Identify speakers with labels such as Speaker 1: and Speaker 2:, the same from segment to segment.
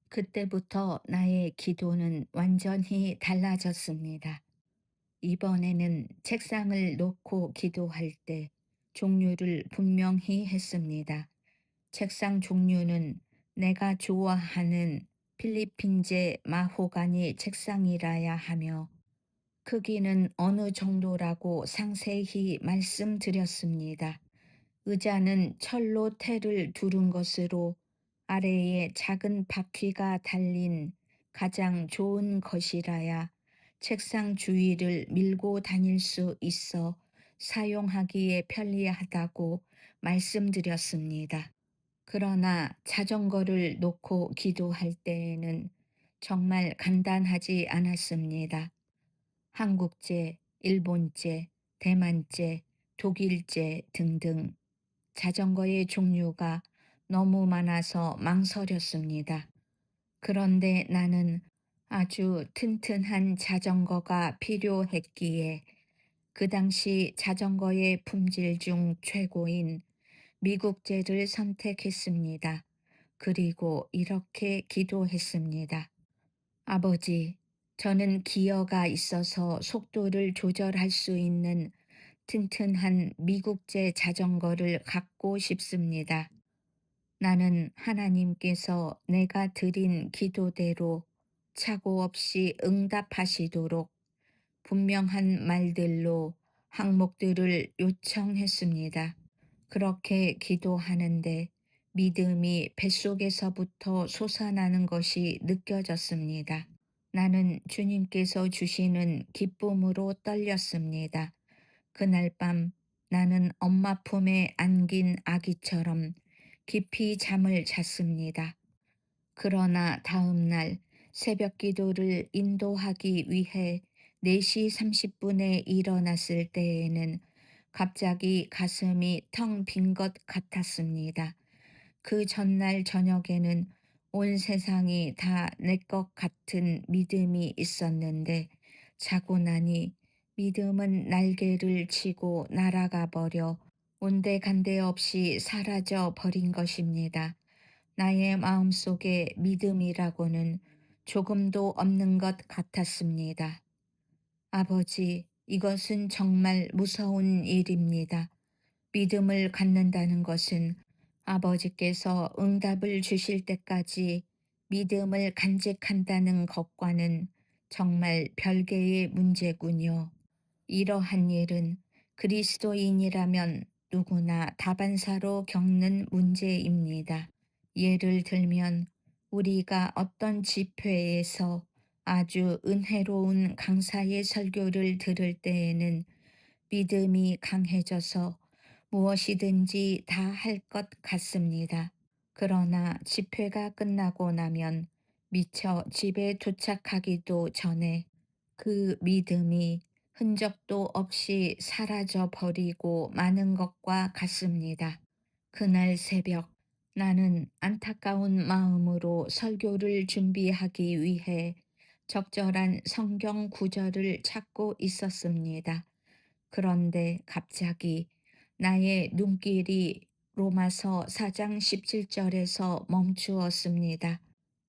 Speaker 1: 그때부터 나의 기도는 완전히 달라졌습니다. 이번에는 책상을 놓고 기도할 때 종류를 분명히 했습니다. 책상 종류는 내가 좋아하는 필리핀제 마호가니 책상이라야 하며 크기는 어느 정도라고 상세히 말씀드렸습니다. 의자는 철로 테를 두른 것으로 아래에 작은 바퀴가 달린 가장 좋은 것이라야 책상 주위를 밀고 다닐 수 있어 사용하기에 편리하다고 말씀드렸습니다. 그러나 자전거를 놓고 기도할 때에는 정말 간단하지 않았습니다. 한국제, 일본제, 대만제, 독일제 등등 자전거의 종류가 너무 많아서 망설였습니다. 그런데 나는 아주 튼튼한 자전거가 필요했기에 그 당시 자전거의 품질 중 최고인 미국제를 선택했습니다. 그리고 이렇게 기도했습니다. 아버지, 저는 기어가 있어서 속도를 조절할 수 있는 튼튼한 미국제 자전거를 갖고 싶습니다. 나는 하나님께서 내가 드린 기도대로 착오 없이 응답하시도록 분명한 말들로 항목들을 요청했습니다. 그렇게 기도하는데 믿음이 뱃속에서부터 솟아나는 것이 느껴졌습니다. 나는 주님께서 주시는 기쁨으로 떨렸습니다. 그날 밤 나는 엄마 품에 안긴 아기처럼 깊이 잠을 잤습니다. 그러나 다음 날 새벽 기도를 인도하기 위해 4시 30분에 일어났을 때에는 갑자기 가슴이 텅 빈 것 같았습니다. 그 전날 저녁에는 온 세상이 다 내 것 같은 믿음이 있었는데 자고 나니 믿음은 날개를 치고 날아가 버려 온데간데 없이 사라져 버린 것입니다. 나의 마음속에 믿음이라고는 조금도 없는 것 같았습니다. 아버지, 이것은 정말 무서운 일입니다. 믿음을 갖는다는 것은 아버지께서 응답을 주실 때까지 믿음을 간직한다는 것과는 정말 별개의 문제군요. 이러한 일은 그리스도인이라면 누구나 다반사로 겪는 문제입니다. 예를 들면 우리가 어떤 집회에서 아주 은혜로운 강사의 설교를 들을 때에는 믿음이 강해져서 무엇이든지 다 할 것 같습니다. 그러나 집회가 끝나고 나면 미처 집에 도착하기도 전에 그 믿음이 흔적도 없이 사라져 버리고 마는 것과 같습니다. 그날 새벽 나는 안타까운 마음으로 설교를 준비하기 위해 적절한 성경 구절을 찾고 있었습니다. 그런데 갑자기 나의 눈길이 로마서 4장 17절에서 멈추었습니다.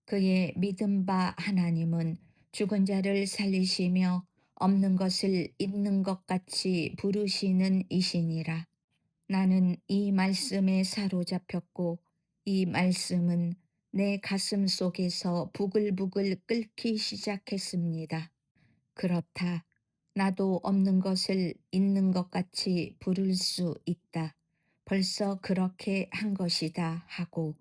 Speaker 1: 그의 믿음 바 하나님은 죽은 자를 살리시며 없는 것을 있는 것 같이 부르시는 이시니라. 나는 이 말씀에 사로잡혔고 이 말씀은 내 가슴 속에서 부글부글 끓기 시작했습니다. 그렇다. 나도 없는 것을 있는 것 같이 부를 수 있다. 벌써 그렇게 한 것이다 하고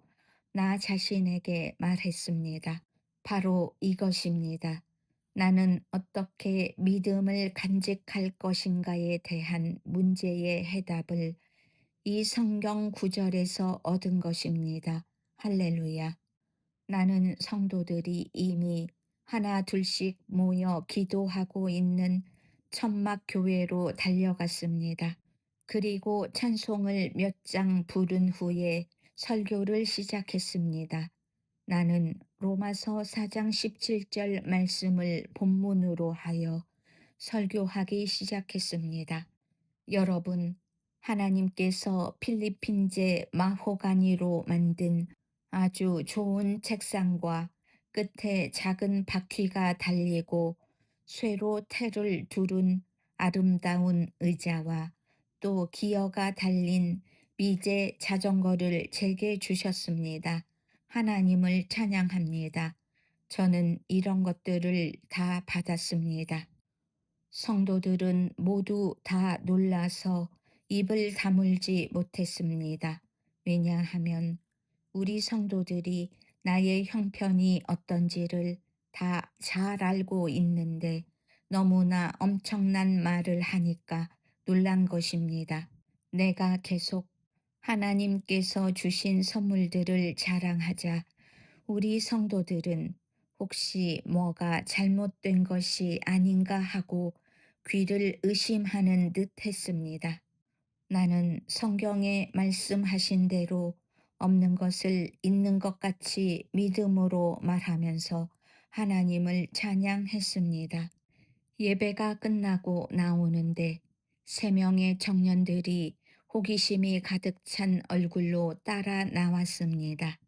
Speaker 1: 나 자신에게 말했습니다. 바로 이것입니다. 나는 어떻게 믿음을 간직할 것인가에 대한 문제의 해답을 이 성경 구절에서 얻은 것입니다. 할렐루야. 나는 성도들이 이미 하나 둘씩 모여 기도하고 있는 천막 교회로 달려갔습니다. 그리고 찬송을 몇 장 부른 후에 설교를 시작했습니다. 나는 로마서 4장 17절 말씀을 본문으로 하여 설교하기 시작했습니다. 여러분, 하나님께서 필리핀제 마호가니로 만든 아주 좋은 책상과 끝에 작은 바퀴가 달리고 쇠로 테를 두른 아름다운 의자와 또 기어가 달린 미제 자전거를 제게 주셨습니다. 하나님을 찬양합니다. 저는 이런 것들을 다 받았습니다. 성도들은 모두 다 놀라서 입을 다물지 못했습니다. 왜냐하면 우리 성도들이 나의 형편이 어떤지를 다 잘 알고 있는데 너무나 엄청난 말을 하니까 놀란 것입니다. 내가 계속 하나님께서 주신 선물들을 자랑하자 우리 성도들은 혹시 뭐가 잘못된 것이 아닌가 하고 귀를 의심하는 듯 했습니다. 나는 성경에 말씀하신 대로 없는 것을 있는 것 같이 믿음으로 말하면서 하나님을 찬양했습니다. 예배가 끝나고 나오는데 세 명의 청년들이 호기심이 가득 찬 얼굴로 따라 나왔습니다.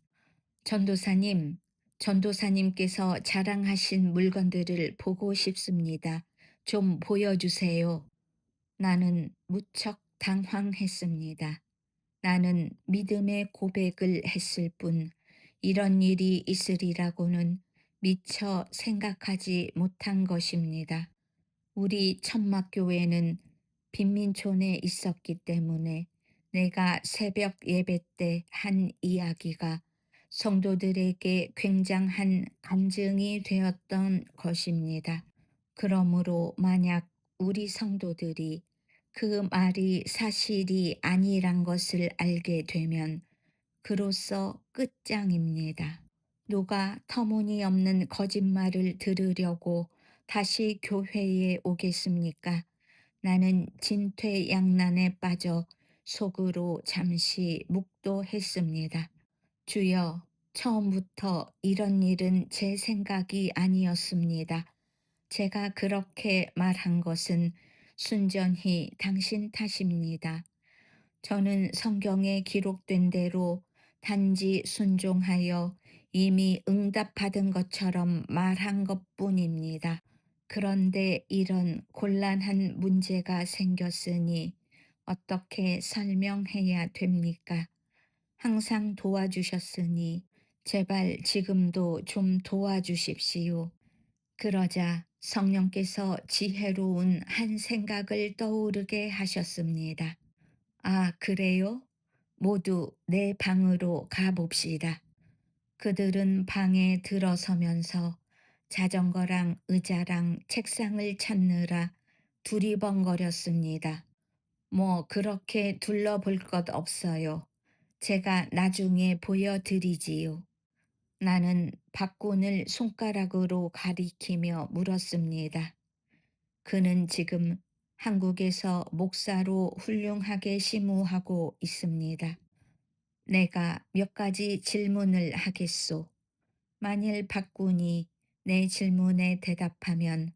Speaker 1: 전도사님, 전도사님께서 자랑하신 물건들을 보고 싶습니다. 좀 보여주세요. 나는 무척 당황했습니다. 나는 믿음의 고백을 했을 뿐 이런 일이 있으리라고는 미처 생각하지 못한 것입니다. 우리 천막교회는 빈민촌에 있었기 때문에 내가 새벽 예배 때 한 이야기가 성도들에게 굉장한 간증이 되었던 것입니다. 그러므로 만약 우리 성도들이 그 말이 사실이 아니란 것을 알게 되면 그로써 끝장입니다. 누가 터무니없는 거짓말을 들으려고 다시 교회에 오겠습니까? 나는 진퇴양난에 빠져 속으로 잠시 묵도했습니다. 주여, 처음부터 이런 일은 제 생각이 아니었습니다. 제가 그렇게 말한 것은 순전히 당신 탓입니다. 저는 성경에 기록된 대로 단지 순종하여 이미 응답받은 것처럼 말한 것 뿐입니다. 그런데 이런 곤란한 문제가 생겼으니 어떻게 설명해야 됩니까? 항상 도와주셨으니 제발 지금도 좀 도와주십시오. 그러자 성령께서 지혜로운 한 생각을 떠오르게 하셨습니다. 아, 그래요? 모두 내 방으로 가봅시다. 그들은 방에 들어서면서 자전거랑 의자랑 책상을 찾느라 두리번거렸습니다. 뭐 그렇게 둘러볼 것 없어요. 제가 나중에 보여드리지요. 나는 박군을 손가락으로 가리키며 물었습니다. 그는 지금 한국에서 목사로 훌륭하게 심우하고 있습니다. 내가 몇 가지 질문을 하겠소. 만일 박군이 내 질문에 대답하면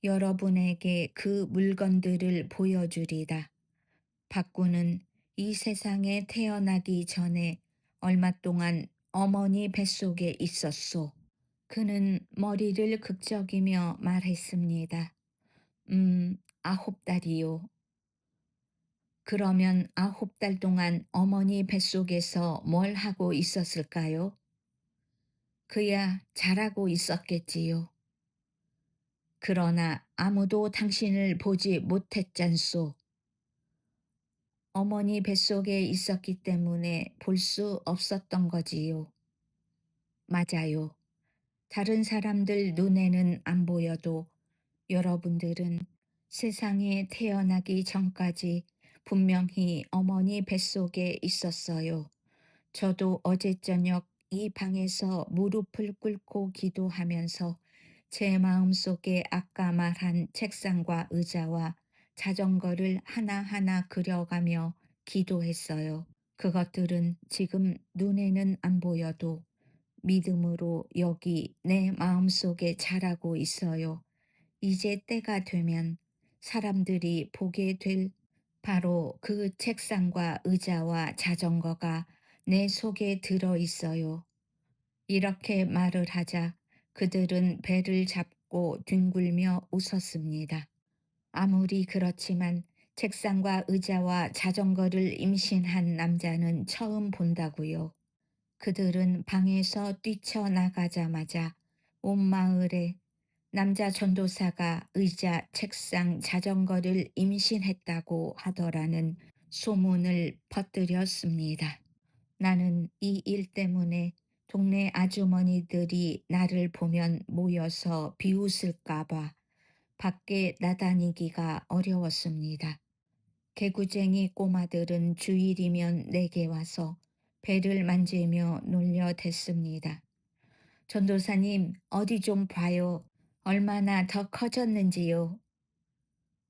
Speaker 1: 여러분에게 그 물건들을 보여주리다. 박군은 이 세상에 태어나기 전에 얼마 동안 어머니 뱃속에 있었소. 그는 머리를 극적이며 말했습니다. 9달이요. 그러면 9달 동안 어머니 뱃속에서 뭘 하고 있었을까요? 그야 잘하고 있었겠지요. 그러나 아무도 당신을 보지 못했잖소. 어머니 뱃속에 있었기 때문에 볼 수 없었던 거지요. 맞아요. 다른 사람들 눈에는 안 보여도 여러분들은 세상에 태어나기 전까지 분명히 어머니 뱃속에 있었어요. 저도 어제 저녁 이 방에서 무릎을 꿇고 기도하면서 제 마음속에 아까 말한 책상과 의자와 자전거를 하나하나 그려가며 기도했어요. 그것들은 지금 눈에는 안 보여도 믿음으로 여기 내 마음속에 자라고 있어요. 이제 때가 되면 사람들이 보게 될 바로 그 책상과 의자와 자전거가 내 속에 들어 있어요. 이렇게 말을 하자 그들은 배를 잡고 뒹굴며 웃었습니다. 아무리 그렇지만 책상과 의자와 자전거를 임신한 남자는 처음 본다고요. 그들은 방에서 뛰쳐나가자마자 온 마을에 남자 전도사가 의자, 책상, 자전거를 임신했다고 하더라는 소문을 퍼뜨렸습니다. 나는 이 일 때문에 동네 아주머니들이 나를 보면 모여서 비웃을까봐 밖에 나다니기가 어려웠습니다. 개구쟁이 꼬마들은 주일이면 내게 와서 배를 만지며 놀려댔습니다. 전도사님, 어디 좀 봐요. 얼마나 더 커졌는지요.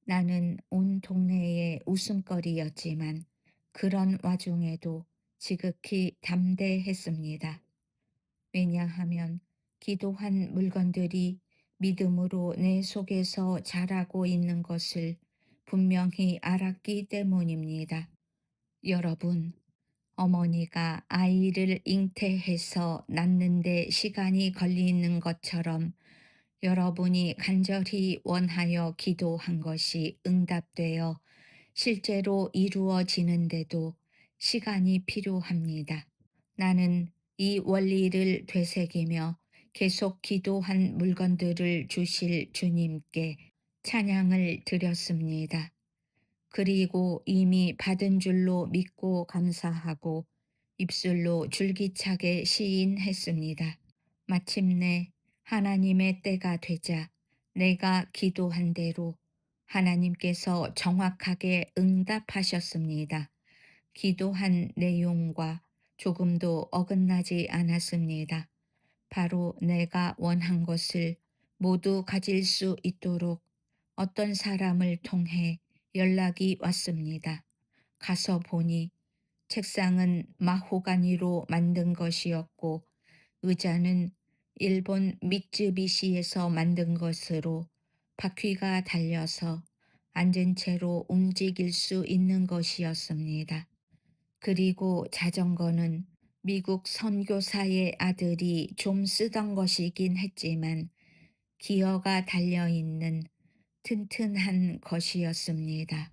Speaker 1: 나는 온 동네의 웃음거리였지만 그런 와중에도 지극히 담대했습니다. 왜냐하면 기도한 물건들이 믿음으로 내 속에서 자라고 있는 것을 분명히 알았기 때문입니다. 여러분, 어머니가 아이를 잉태해서 낳는데 시간이 걸리는 것처럼 여러분이 간절히 원하여 기도한 것이 응답되어 실제로 이루어지는데도 시간이 필요합니다. 나는 이 원리를 되새기며 계속 기도한 물건들을 주실 주님께 찬양을 드렸습니다. 그리고 이미 받은 줄로 믿고 감사하고 입술로 줄기차게 시인했습니다. 마침내 하나님의 때가 되자 내가 기도한 대로 하나님께서 정확하게 응답하셨습니다. 기도한 내용과 조금도 어긋나지 않았습니다. 바로 내가 원한 것을 모두 가질 수 있도록 어떤 사람을 통해 연락이 왔습니다. 가서 보니 책상은 마호가니로 만든 것이었고 의자는 일본 미쯔비시에서 만든 것으로 바퀴가 달려서 앉은 채로 움직일 수 있는 것이었습니다. 그리고 자전거는 미국 선교사의 아들이 좀 쓰던 것이긴 했지만 기어가 달려있는 튼튼한 것이었습니다.